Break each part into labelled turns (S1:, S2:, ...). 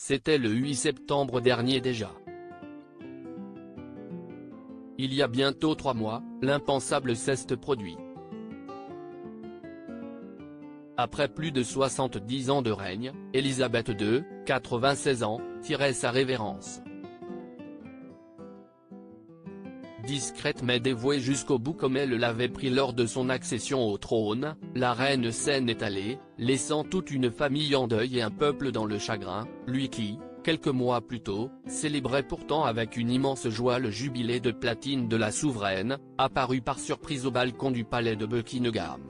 S1: C'était le 8 septembre dernier déjà. Il y a bientôt 3 mois, l'impensable s'est produit. Après plus de 70 ans de règne, Élisabeth II, 96 ans, tirait sa révérence. Discrète mais dévouée jusqu'au bout comme elle l'avait pris lors de son accession au trône, la reine s'en est allée, laissant toute une famille en deuil et un peuple dans le chagrin, lui qui, quelques mois plus tôt, célébrait pourtant avec une immense joie le jubilé de platine de la souveraine, apparu par surprise au balcon du palais de Buckingham.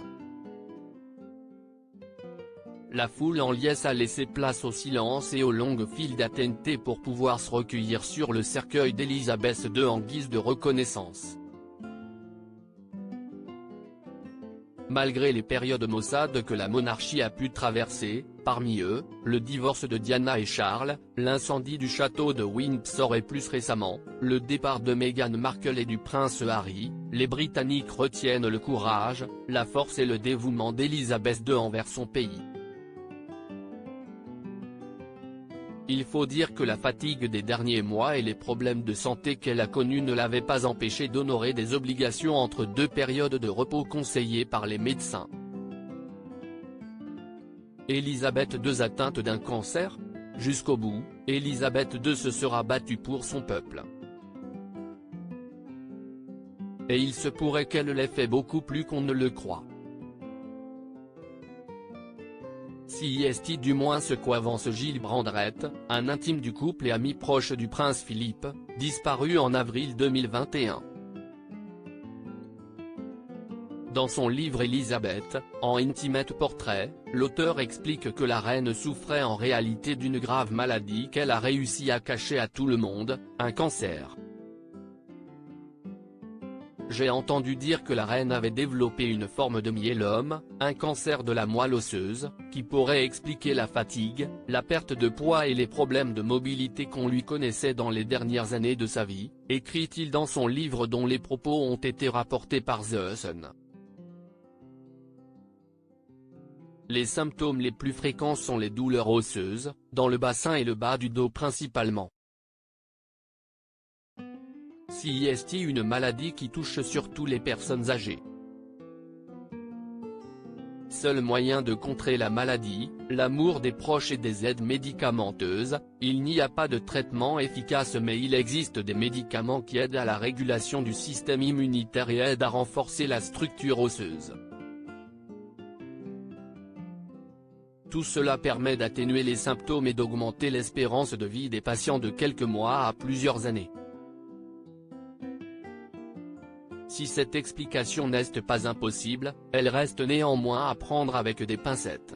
S1: La foule en liesse a laissé place au silence et aux longues files d'attendés pour pouvoir se recueillir sur le cercueil d'Élisabeth II en guise de reconnaissance. Malgré les périodes maussades que la monarchie a pu traverser, parmi eux, le divorce de Diana et Charles, l'incendie du château de Windsor et plus récemment, le départ de Meghan Markle et du prince Harry, les Britanniques retiennent le courage, la force et le dévouement d'Élisabeth II envers son pays. Il faut dire que la fatigue des derniers mois et les problèmes de santé qu'elle a connus ne l'avaient pas empêché d'honorer des obligations entre deux périodes de repos conseillées par les médecins. Élisabeth II atteinte d'un cancer ? Jusqu'au bout, Élisabeth II se sera battue pour son peuple. Et il se pourrait qu'elle l'ait fait beaucoup plus qu'on ne le croit. Si est du moins ce qu'avance Gilles Brandrett, un intime du couple et ami proche du prince Philippe, disparu en avril 2021. Dans son livre Élisabeth, en Intimate Portrait, l'auteur explique que la reine souffrait en réalité d'une grave maladie qu'elle a réussi à cacher à tout le monde, un cancer. J'ai entendu dire que la reine avait développé une forme de myélome, un cancer de la moelle osseuse, qui pourrait expliquer la fatigue, la perte de poids et les problèmes de mobilité qu'on lui connaissait dans les dernières années de sa vie, écrit-il dans son livre dont les propos ont été rapportés par The Sun. Les symptômes les plus fréquents sont les douleurs osseuses, dans le bassin et le bas du dos principalement. Si est une maladie qui touche surtout les personnes âgées. Seul moyen de contrer la maladie, l'amour des proches et des aides médicamenteuses. Il n'y a pas de traitement efficace mais il existe des médicaments qui aident à la régulation du système immunitaire et aident à renforcer la structure osseuse. Tout cela permet d'atténuer les symptômes et d'augmenter l'espérance de vie des patients de quelques mois à plusieurs années. Si cette explication n'est pas impossible, elle reste néanmoins à prendre avec des pincettes.